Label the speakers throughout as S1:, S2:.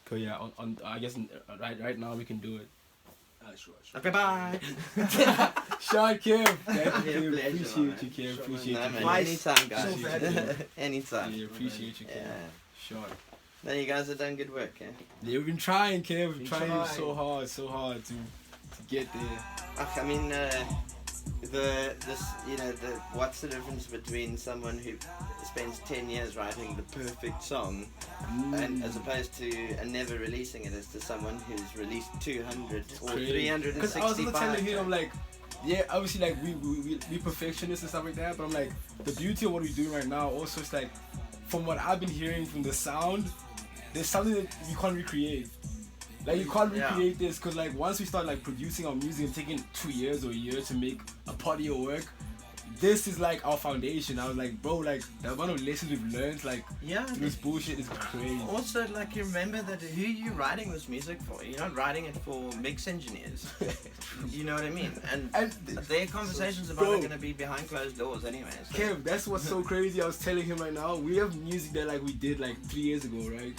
S1: Cause yeah, on I guess right now we can do it.
S2: Sure.
S3: Okay, bye.
S1: Sean, Kim, thank
S3: Yeah,
S1: you,
S3: pleasure,
S1: appreciate
S3: man.
S1: you, Kim,
S2: Sure,
S1: appreciate
S3: No,
S1: you.
S3: man,
S1: Kim.
S3: anytime, guys.
S2: So valuable.
S3: Anytime.
S1: Yeah, appreciate you, Kim.
S3: Yeah.
S1: Sean.
S3: No, you guys have done good work, eh?
S1: Yeah, we've been trying, Kim. We've been trying
S2: trying.
S1: so hard to get there.
S3: I mean, what's the difference between someone who spends 10 years writing the perfect song and as opposed to never releasing it as to someone who's released 200 or 365?
S1: Because I was also telling him, I'm like, yeah, obviously, like, we perfectionists and stuff like that, but I'm like, the beauty of what we're doing right now also is like, from what I've been hearing from the sound, there's something that you can't recreate. Like, you can't recreate this, because like once we start like producing our music and taking 2 years or a year to make a part of your work, this is like our foundation. I was like, bro, like the amount of lessons we've learned, like through this bullshit is crazy.
S3: Also, like, you remember that who you're writing this music for. You're not writing it for mix engineers. You know what I mean? And their conversations about it are gonna be behind closed doors anyway. So.
S1: Kev, that's what's so crazy. I was telling him right now, we have music that like we did like 3 years ago, right?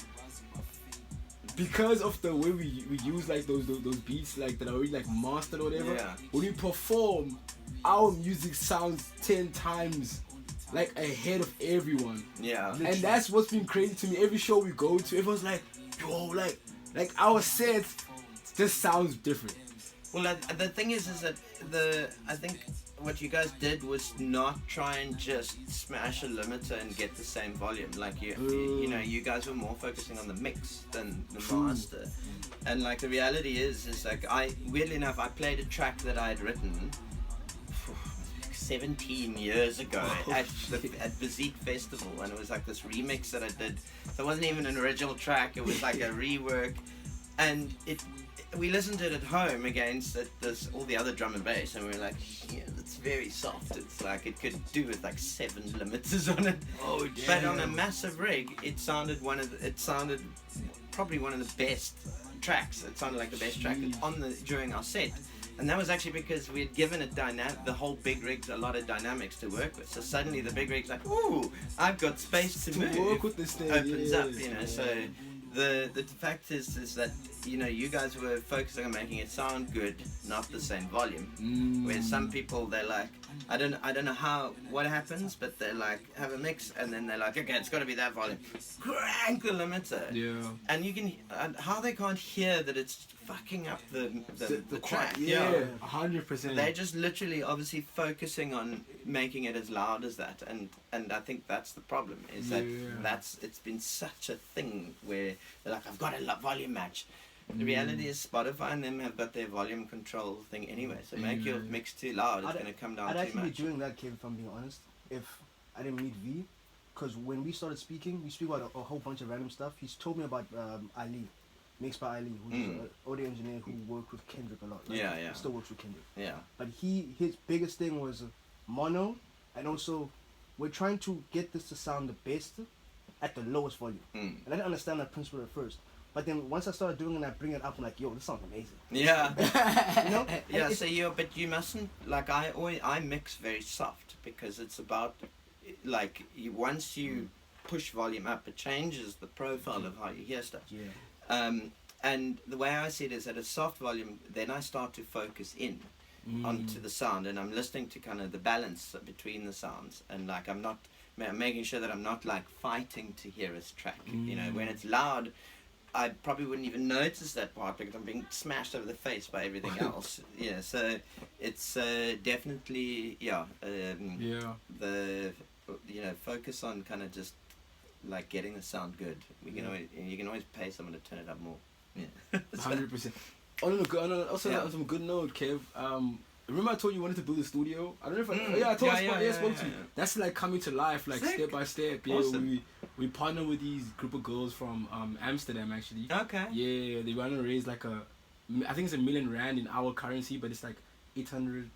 S1: Because of the way we use like those beats like that are already like mastered or whatever.
S3: Yeah.
S1: When we perform, our music sounds 10 times like ahead of everyone.
S3: Yeah.
S1: And that's what's been crazy to me. Every show we go to, everyone's like, yo, like our set just sounds different.
S3: Well, the thing is that I think what you guys did was not try and just smash a limiter and get the same volume. Like you know, you guys were more focusing on the mix than the master. And like the reality is like weirdly enough, I played a track that I had written 17 years ago at Physique Festival, and it was like this remix that I did. So it wasn't even an original track; it was like a rework, and we listened to it at home against all the other drum and bass, and we were like, yeah, it's very soft. It's like it could do with like 7 limiters on it.
S1: Oh, damn.
S3: But on a massive rig, it sounded probably one of the best tracks. It sounded like the best track during our set. And that was actually because we had given it the whole big rig a lot of dynamics to work with. So suddenly the big rig's like, ooh, I've got space to move.
S1: Work with this thing.
S3: Opens up, you know. So the fact is that, you know, you guys were focusing on making it sound good, not the same volume. Where some people, they're like, I don't know what happens, but they're like, have a mix, and then they're like, okay, it's got to be that volume. Crank the limiter.
S1: Yeah.
S3: And you can, how they can't hear that it's fucking up the track.
S1: Yeah, 100%.
S3: They're just literally obviously focusing on making it as loud as that, and I think that's the problem, is that it's been such a thing where they're like, I've got a volume match. The reality is Spotify and them have got their volume control thing anyway, so make your mix too loud, it's going to come down too much.
S2: I'd actually be doing that, Kim, if I'm being honest, if I didn't meet V, because when we started speaking, we speak about a whole bunch of random stuff. He's told me about Ali, mixed by Ali, who's an audio engineer who worked with Kendrick a lot. Right?
S3: Yeah.
S2: He still works with Kendrick.
S3: Yeah.
S2: But his biggest thing was mono, and also we're trying to get this to sound the best at the lowest volume. And I didn't understand that principle at first. But then once I started doing it and I bring it up, I'm like, yo, this sounds amazing.
S3: Yeah.
S2: You know?
S3: Yeah, so but you mustn't, like, I mix very soft, because it's about, like, once you push volume up, it changes the profile of how you hear stuff.
S2: Yeah.
S3: And the way I see it is at a soft volume, then I start to focus in onto the sound, and I'm listening to kind of the balance between the sounds, and like I'm making sure that I'm not like fighting to hear a track. You know, when it's loud, I probably wouldn't even notice that part because I'm being smashed over the face by everything else. Yeah, so it's definitely the focus on kind of just like getting the sound good. You can always pay someone to turn it up more. Yeah,
S1: 100%. On some good note, Kev. Remember I told you wanted to build a studio? I don't know if I told you. I spoke to you. That's like coming to life, like step by step. Yeah,
S3: awesome.
S1: We partner with these group of girls from Amsterdam actually.
S3: Okay.
S1: Yeah, they want to raise like I think it's $1 million rand in our currency, but it's like 800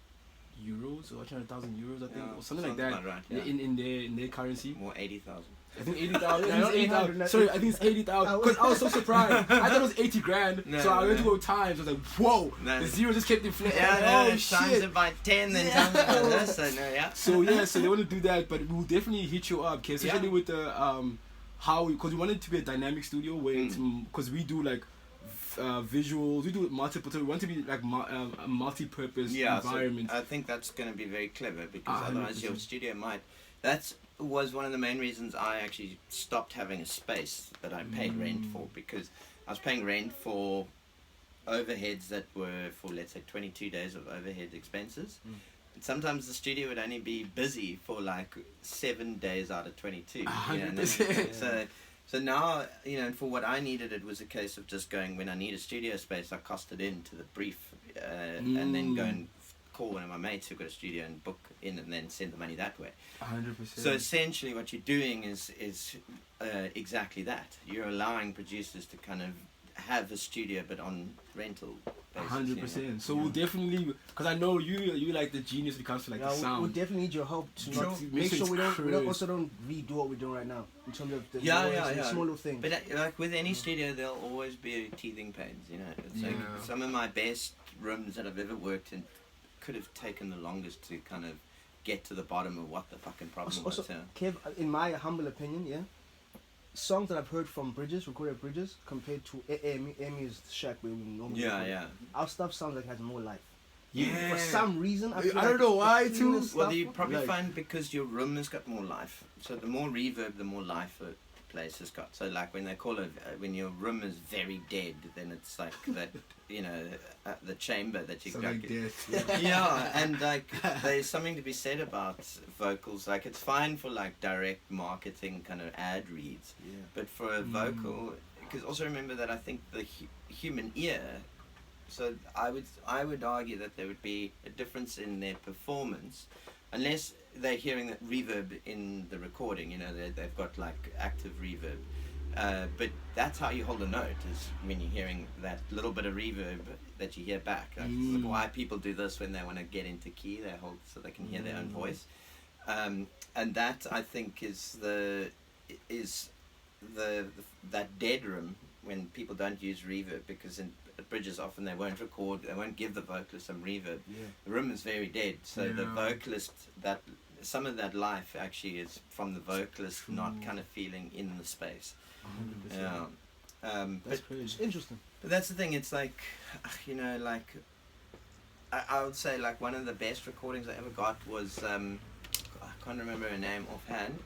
S1: euros or 800,000 euros, I think, or something like that.
S3: Right, yeah.
S1: In their currency.
S3: More 80,000.
S1: I think 80,000. Sorry, I think it's 80,000. Because I was so surprised. I thought it was 80 grand. So I went to go times. I was like, whoa. The zero just kept inflating.
S3: Yeah, times it by 10, then times it by this. So they want
S1: to do that. But we'll definitely hit you up, Kev. Especially with the how, because we want it to be a dynamic studio where it's, because we do like visuals, we do multiple, we want to be like a multi-purpose environment.
S3: So I think that's going to be very clever, because otherwise your studio might, that was one of the main reasons I actually stopped having a space that I paid rent for, because I was paying rent for overheads that were for, let's say, 22 days of overhead expenses. And sometimes the studio would only be busy for like 7 days out of 22.
S1: 100%.
S3: So now, you know, for what I needed, it was a case of just going, when I need a studio space, I cost it into the brief, and then go and call one of my mates who got a studio and book in, and then send the money that way.
S1: 100%.
S3: So essentially what you're doing is exactly that. You're allowing producers to kind of have a studio but on rental basis.
S1: 100%.
S3: You know?
S1: So we'll definitely, because I know you like the genius when it comes to like the sound.
S2: We'll definitely need your help to make sure we don't redo what we're doing right now in terms of the noise and small little things.
S3: But like with any studio, there'll always be teething pains. You know, it's like some of my best rooms that I've ever worked in could have taken the longest to kind of get to the bottom of what the fucking problem was.
S2: Kev, in my humble opinion, songs that I've heard from Bridges, recorded at Bridges, compared to Amy's Shack where we normally record, our stuff sounds like it has more life.
S1: Yeah.
S2: For some reason, I
S1: don't know why too.
S3: Well, you probably find because your room has got more life. So the more reverb, the more life a place has got. So like when they call it, when your room is very dead, then it's like that, you know, the chamber that you got.
S1: Like
S3: And like there's something to be said about vocals. Like it's fine for like direct marketing kind of ad reads, but for a vocal, because also remember that I think the human ear. So I would argue that there would be a difference in their performance, unless they're hearing that reverb in the recording. You know, they've got like active reverb. But that's how you hold a note, is when you're hearing that little bit of reverb that you hear back. Like why people do this when they want to get into key, they hold so they can hear their own voice. And that, I think, is that dead room when people don't use reverb, because in Bridges often they won't give the vocalist some reverb. The room is very dead, so the vocalist, that some of that life actually is from the vocalist not kind of feeling in the space.
S2: 100%. That's crazy. It's interesting.
S3: But that's the thing, it's like, you know, like I would say like one of the best recordings I ever got was I can't remember her name offhand,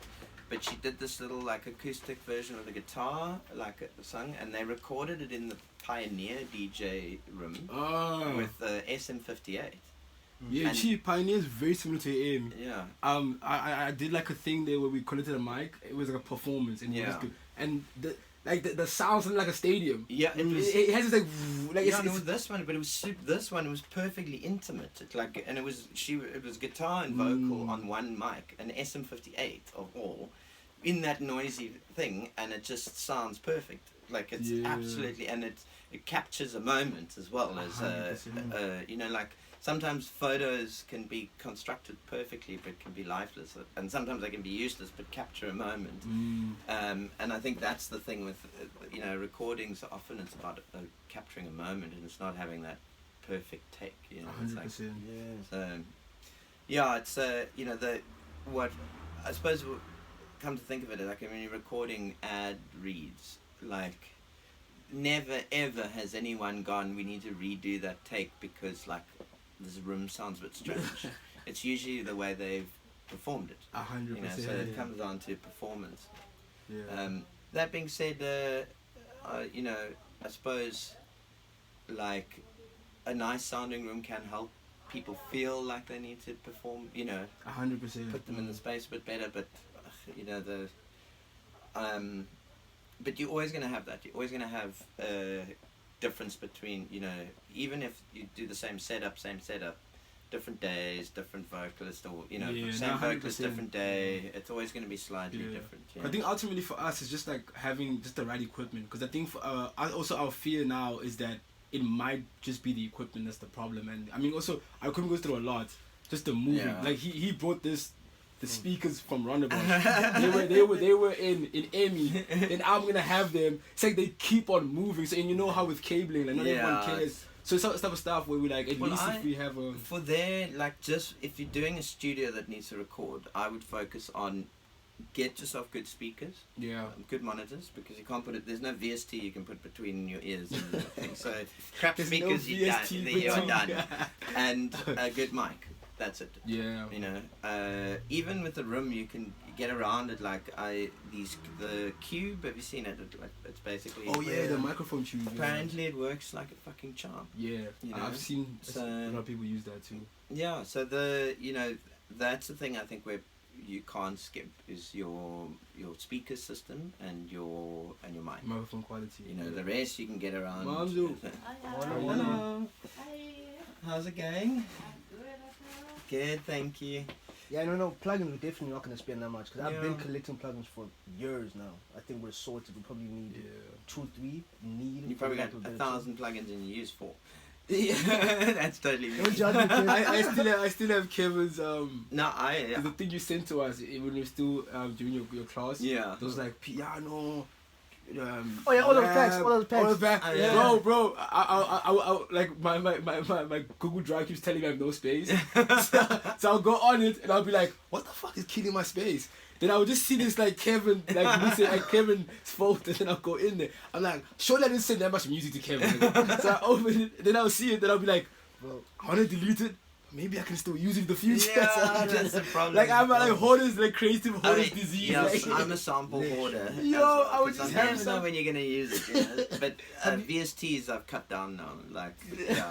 S3: but she did this little like acoustic version of the guitar, like a song, and they recorded it in the Pioneer DJ room with the SM58.
S1: Yeah, Pioneer is very similar to AM.
S3: Yeah.
S1: I did like a thing there where we connected a mic. It was like a performance, and it was good. And the sound sounded like a stadium.
S3: Yeah,
S1: it has this like
S3: this one was perfectly intimate. It was guitar and vocal on one mic, an SM58 of all, in that noisy thing, and it just sounds perfect. Like it's absolutely, and it captures a moment as well as you know, like sometimes photos can be constructed perfectly but can be lifeless, and sometimes they can be useless but capture a moment. And I think that's the thing with you know, recordings. Often it's about capturing a moment, and it's not having that perfect take. You know,
S1: 100%.
S3: So it's you know, what I suppose, come to think of it, like when you're recording ad reads, like never ever has anyone gone, we need to redo that take because like this room sounds a bit strange. It's usually the way they've performed it.
S1: 100%.
S3: You know, so it comes down to performance. That being said, you know, I suppose like a nice sounding room can help people feel like they need to perform, you know,
S1: 100%.
S3: put them in the space a bit better, but you know, but you're always going to have that. You're always going to have a difference between, you know, even if you do the same setup, different days, different vocalist, or, you know, same vocalist, different day, it's always going to be slightly different.
S1: I think ultimately for us, it's just like having just the right equipment, because I think for, also our fear now is that it might just be the equipment that's the problem. And I mean, also our equipment goes through a lot, just the moving. Like he brought the speakers from Roundabout. they were in Emmy, and I'm gonna have them. It's like they keep on moving. So, and you know how with cabling, like not everyone cares. So it's type of stuff where we like, at least if we have a...
S3: For there, like, just if you're doing a studio that needs to record, I would focus on get yourself good speakers,
S1: Yeah.
S3: good monitors, because you can't put it. There's no VST you can put between your ears. And things. So crap
S1: There's
S3: speakers,
S1: no
S3: you're done.
S1: VST
S3: You are
S1: between.
S3: done. And a good mic. That's it.
S1: Yeah.
S3: You know, even with the room, you can get around it. Like the Cube. Have you seen it? It's basically.
S1: Oh yeah, the microphone tube.
S3: Apparently, it works like a fucking charm.
S1: Yeah,
S3: You know?
S1: I've seen a lot of people use that too.
S3: Yeah. So that's the thing I think where you can't skip is your speaker system and your mic.
S1: Microphone quality.
S3: You know, the rest you can get around.
S1: Mamzu.
S3: Hello. How's it going? Good, thank you.
S2: Yeah, no, plugins we're definitely not going to spend that much because I've been
S3: Yeah.
S2: collecting plugins for years now. I think we're sorted. We probably need 2, 3.
S3: You probably got 1,000 plugins and you use 4. Yeah, that's totally me.
S2: Don't judge me, kid.
S1: I still have Kevin's
S3: No,
S1: the thing you sent to us when you're still doing your class.
S3: Yeah.
S1: Those like piano.
S2: Oh yeah, all those packs,
S1: all those packs.
S3: Yeah.
S1: Bro, I like my Google Drive keeps telling me I have no space. So I'll go on it and I'll be like, what the fuck is killing my space? Then I'll just see this like Kevin, like Kevin's fault, and then I'll go in there. I'm like, surely I didn't send that much music to Kevin. So I open it, then I'll see it, then I'll be like, bro, I wanna delete it. Maybe I can still use it in the future.
S3: Yeah, that's the problem.
S1: Like I'm like hoarders, like creative hoarders disease.
S3: Yeah,
S1: like,
S3: I'm a sample hoarder.
S1: Yo, I would just
S3: you
S1: have
S3: never know
S1: some.
S3: when you're gonna use it. You know? But VSTs I've cut down now. Like yeah,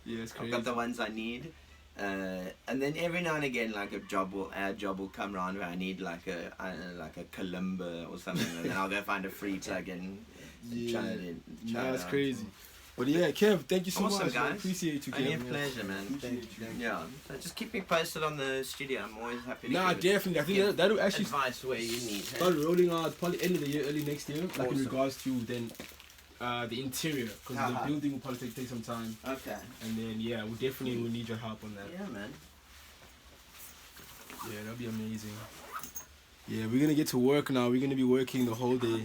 S1: Yeah, it's
S3: I've
S1: crazy.
S3: got the ones I need. And then every now and again, like a job will come around where I need like a kalimba or something, and then I'll go find a free plugin.
S1: Yeah,
S3: Try it
S1: that's
S3: out.
S1: crazy. But yeah, Kev, thank you so
S3: Awesome,
S1: much. I
S3: guys.
S1: appreciate you,
S3: Only a
S1: Kev.
S3: pleasure, man.
S1: Thank you.
S3: Yeah, so just keep me posted on the studio. I'm always happy to
S1: Nah,
S3: give
S1: definitely. I
S3: give
S1: think that'll actually
S3: advice where you need.
S1: start rolling out probably end of the year, early next year, like in
S3: Awesome.
S1: regards to then the interior, because the
S3: Uh-huh.
S1: building will probably take some time,
S3: Okay.
S1: and then yeah, we definitely will need your help on that.
S3: Yeah, man.
S1: Yeah, that'll be amazing. Yeah, we're gonna get to work now. We're gonna be working the whole day.